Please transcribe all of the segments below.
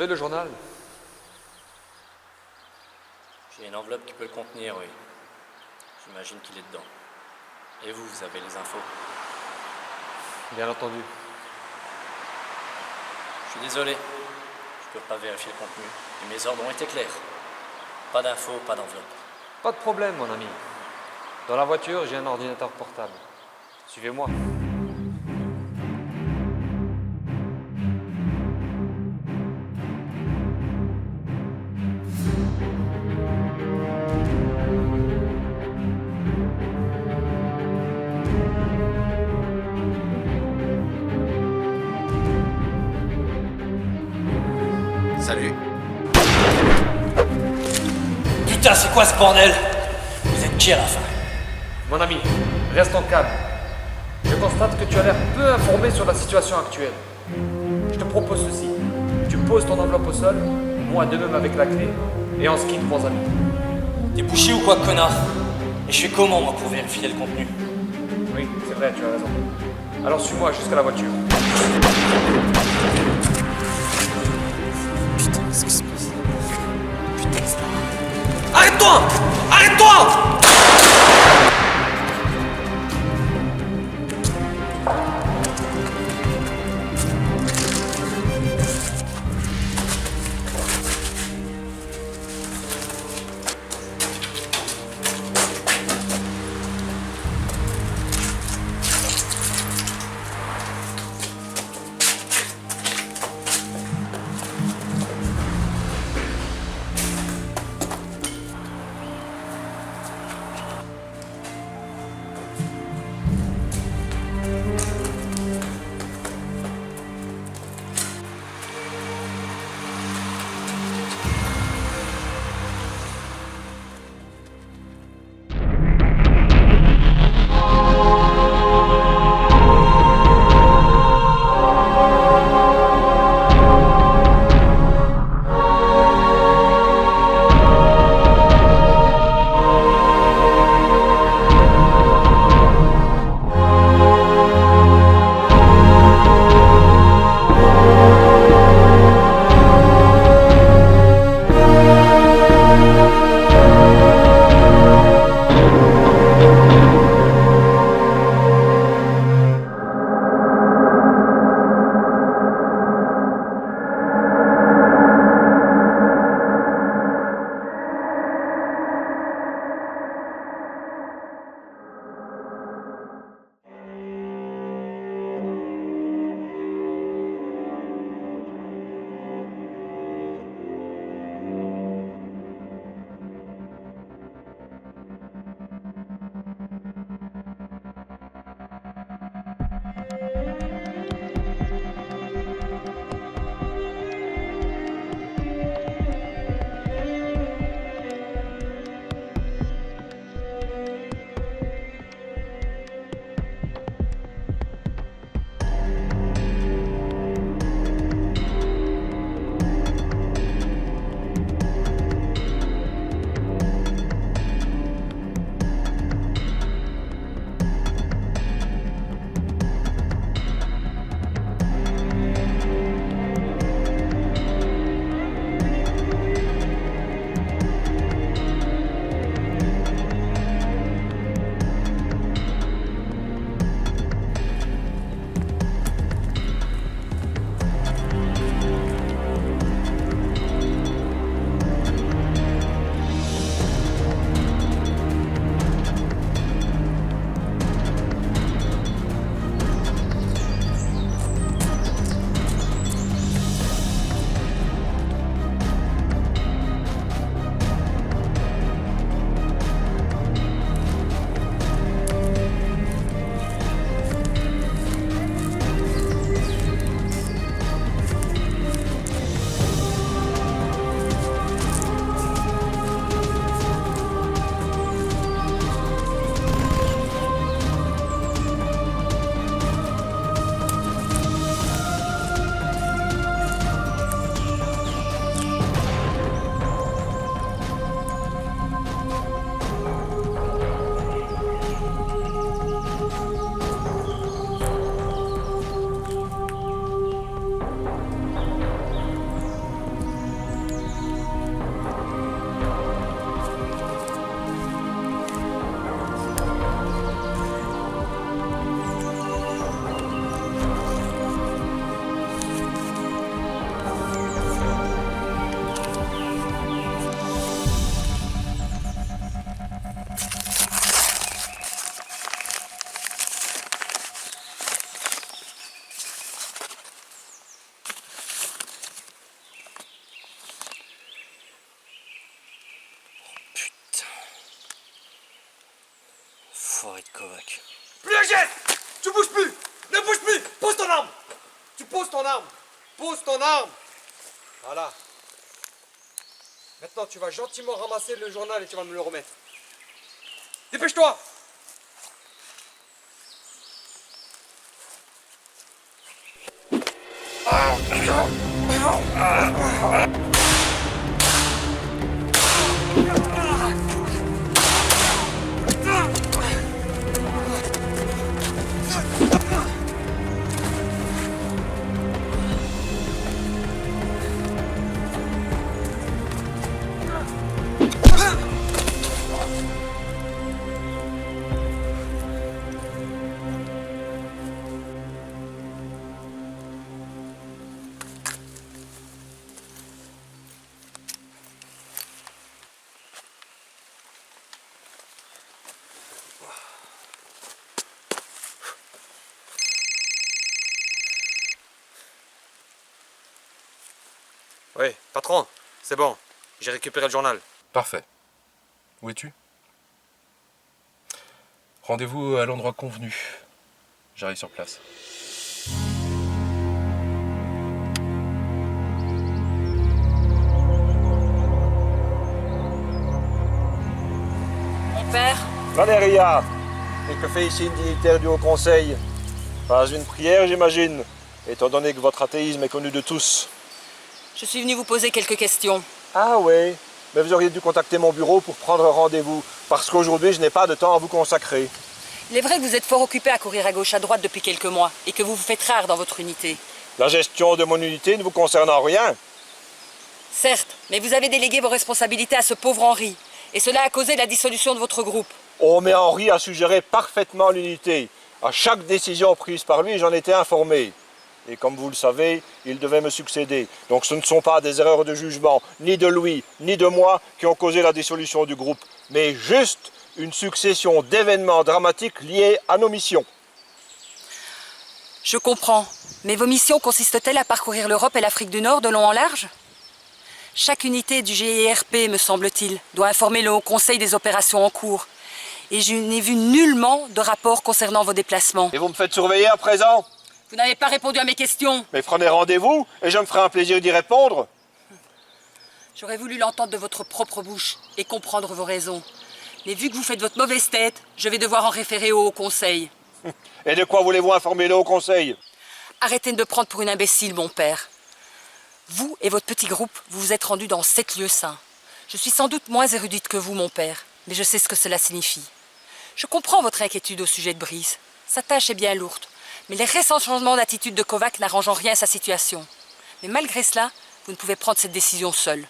le journal? J'ai une enveloppe qui peut le contenir, oui. J'imagine qu'il est dedans. Et vous avez les infos? Bien entendu. Je suis désolé. Je peux pas vérifier le contenu. Et mes ordres ont été clairs. Pas d'infos, pas d'enveloppe. Pas de problème, mon ami. Dans la voiture, j'ai un ordinateur portable. Suivez-moi. Salut. Putain, c'est quoi ce bordel? Vous êtes qui à la fin? Mon ami, reste en calme. Je constate que tu as l'air peu informé sur la situation actuelle. Je te propose ceci. Tu poses ton enveloppe au sol, moi de même avec la clé, et on se quitte, bons amis. T'es bouché ou quoi, connard? Et je fais comment, moi, pour vérifier le contenu? Oui, c'est vrai, tu as raison. Alors suis-moi jusqu'à la voiture. Putain, qu'est-ce qui se passe? Putain, c'est... Arrête-toi! Arrête-toi! Enfoiré de Kovac. Plus la geste! Tu bouges plus! Ne bouge plus! Pose ton arme! Tu poses ton arme! Pose ton arme! Voilà. Maintenant, tu vas gentiment ramasser le journal et tu vas me le remettre. Dépêche-toi! Oui, patron, c'est bon. J'ai récupéré le journal. Parfait. Où es-tu? Rendez-vous à l'endroit convenu. J'arrive sur place. Mon père, Valéria, et que fait ici une dignitaire du Haut Conseil? Pas une prière, j'imagine, étant donné que votre athéisme est connu de tous. je suis venu vous poser quelques questions. Ah ouais, mais vous auriez dû contacter mon bureau pour prendre rendez-vous, parce qu'aujourd'hui, je n'ai pas de temps à vous consacrer. Il est vrai que vous êtes fort occupé à courir à gauche à droite depuis quelques mois et que vous vous faites rare dans votre unité. La gestion de mon unité ne vous concerne en rien. Certes, mais vous avez délégué vos responsabilités à ce pauvre Henri. Et cela a causé la dissolution de votre groupe. Oh, mais Henri a suggéré parfaitement l'unité. À chaque décision prise par lui, j'en étais informé. Et comme vous le savez, il devait me succéder. Donc ce ne sont pas des erreurs de jugement, ni de Louis, ni de moi, qui ont causé la dissolution du groupe, mais juste une succession d'événements dramatiques liés à nos missions. Je comprends. Mais vos missions consistent-elles à parcourir l'Europe et l'Afrique du Nord de long en large? Chaque unité du GIRP, me semble-t-il, doit informer le Haut Conseil des opérations en cours. Et je n'ai vu nullement de rapport concernant vos déplacements. Et vous me faites surveiller à présent? Vous n'avez pas répondu à mes questions. Mais prenez rendez-vous et je me ferai un plaisir d'y répondre. J'aurais voulu l'entendre de votre propre bouche et comprendre vos raisons. Mais vu que vous faites votre mauvaise tête, je vais devoir en référer au Haut Conseil. Et de quoi voulez-vous informer le Haut Conseil? Arrêtez de me prendre pour une imbécile, mon père. Vous et votre petit groupe, vous vous êtes rendus dans 7 lieux saints. Je suis sans doute moins érudite que vous, mon père, mais je sais ce que cela signifie. Je comprends votre inquiétude au sujet de Brice. Sa tâche est bien lourde, mais les récents changements d'attitude de Kovac n'arrangent en rien sa situation. Mais malgré cela, vous ne pouvez prendre cette décision seul.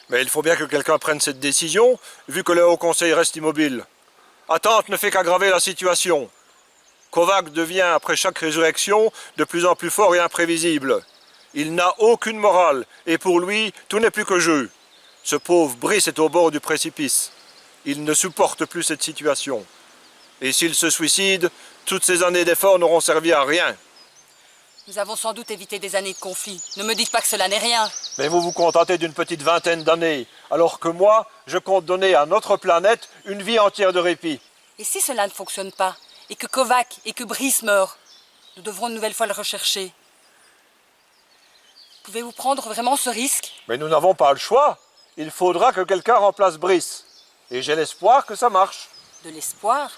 Mais il faut bien que quelqu'un prenne cette décision, vu que le Haut Conseil reste immobile. Attente ne fait qu'aggraver la situation. Kovac devient, après chaque résurrection, de plus en plus fort et imprévisible. Il n'a aucune morale, et pour lui, tout n'est plus que jeu. Ce pauvre Brice est au bord du précipice. Il ne supporte plus cette situation. Et s'il se suicide, toutes ces années d'efforts n'auront servi à rien. Nous avons sans doute évité des années de conflit. Ne me dites pas que cela n'est rien. Mais vous vous contentez d'une petite vingtaine d'années, alors que moi, je compte donner à notre planète une vie entière de répit. Et si cela ne fonctionne pas, et que Kovac et que Brice meurent, nous devrons une nouvelle fois le rechercher. Pouvez-vous prendre vraiment ce risque? Mais nous n'avons pas le choix. Il faudra que quelqu'un remplace Brice. Et j'ai l'espoir que ça marche. De l'espoir?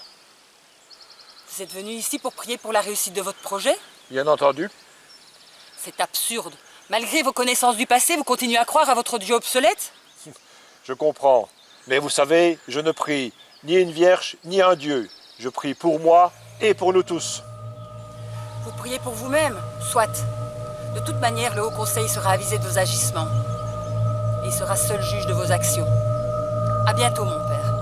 Vous êtes venu ici pour prier pour la réussite de votre projet? Bien entendu. C'est absurde. Malgré vos connaissances du passé, vous continuez à croire à votre Dieu obsolète? Je comprends. Mais vous savez, je ne prie ni une vierge, ni un Dieu. Je prie pour moi et pour nous tous. Vous priez pour vous-même? Soit. De toute manière, le Haut Conseil sera avisé de vos agissements. Et il sera seul juge de vos actions. À bientôt, mon père.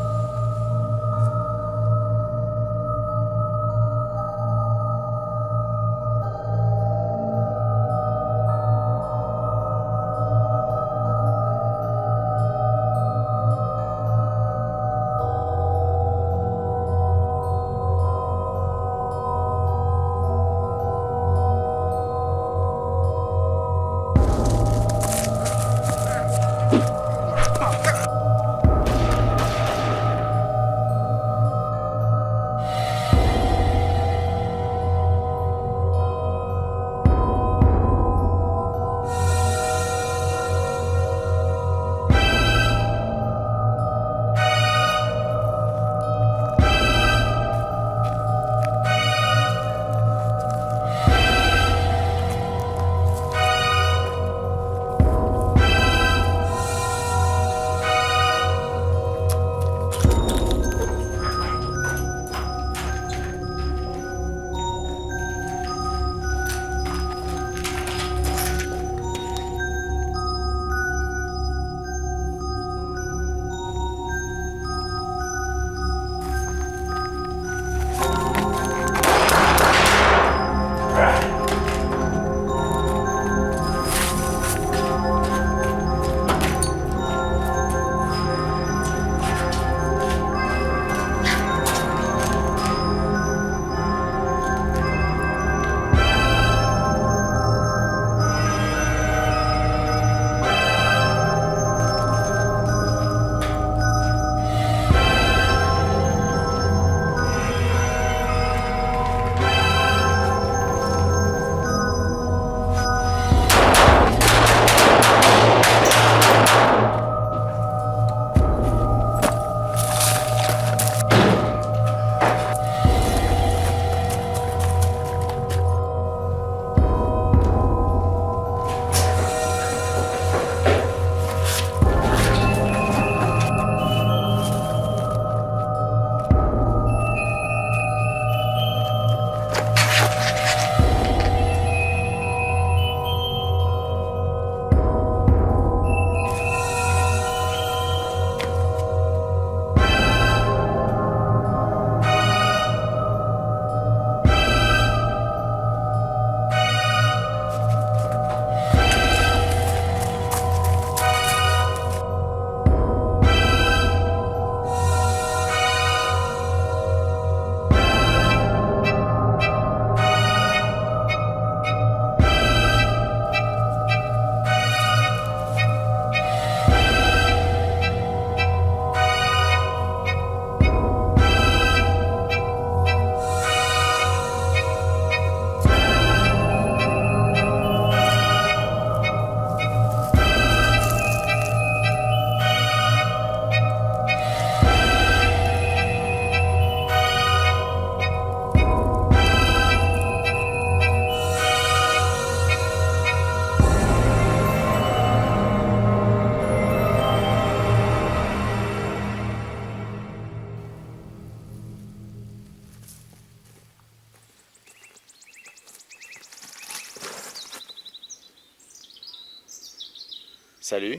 Salut,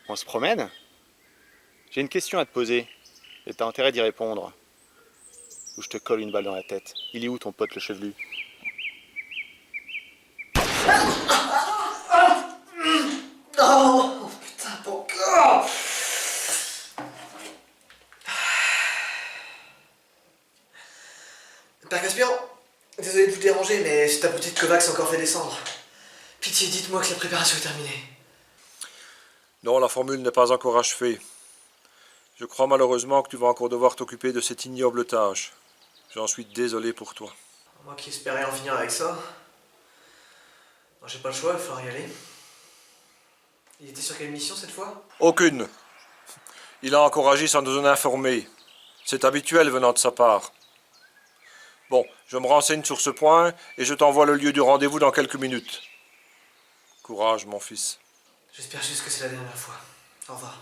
on se promène? J'ai une question à te poser, et t'as intérêt d'y répondre. Ou je te colle une balle dans la tête. Il est où ton pote le chevelu? Oh putain, bon corps. Père Caspian, désolé de vous déranger, mais cet abruti de Kovacs s'est encore fait descendre. Pitié, dites-moi que la préparation est terminée. Non, la formule n'est pas encore achevée. Je crois malheureusement que tu vas encore devoir t'occuper de cette ignoble tâche. J'en suis désolé pour toi. Moi qui espérais en finir avec ça. Non, j'ai pas le choix, il va falloir y aller. Il était sur quelle mission cette fois? Aucune. Il a encore agi sans nous en informer. C'est habituel venant de sa part. Bon, je me renseigne sur ce point et je t'envoie le lieu du rendez-vous dans quelques minutes. Courage, mon fils. J'espère juste que c'est la dernière fois. Au revoir.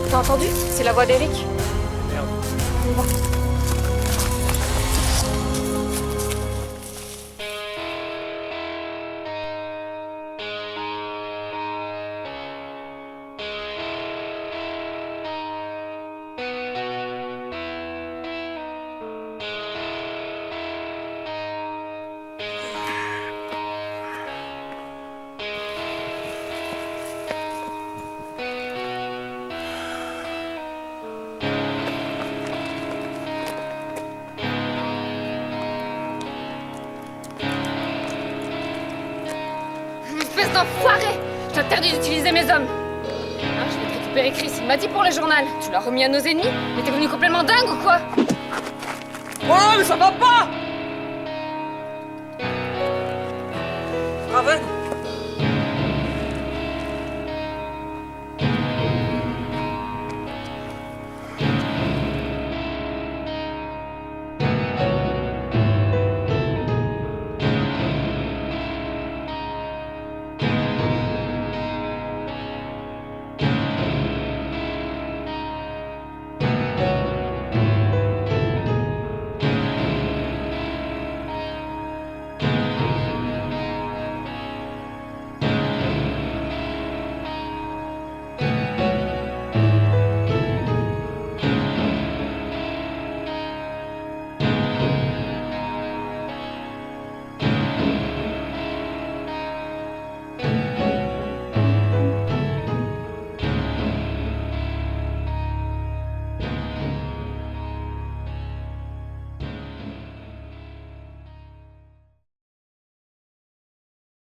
T'as entendu? C'est la voix d'Eric. Merde. On y va. Espèce d'enfoiré! Je t'interdis d'utiliser mes hommes! Hein, je vais te récupérer Chris, il m'a dit pour le journal. Tu l'as remis à nos ennemis? Mais t'es devenu complètement dingue ou quoi? Oh, mais ça va pas!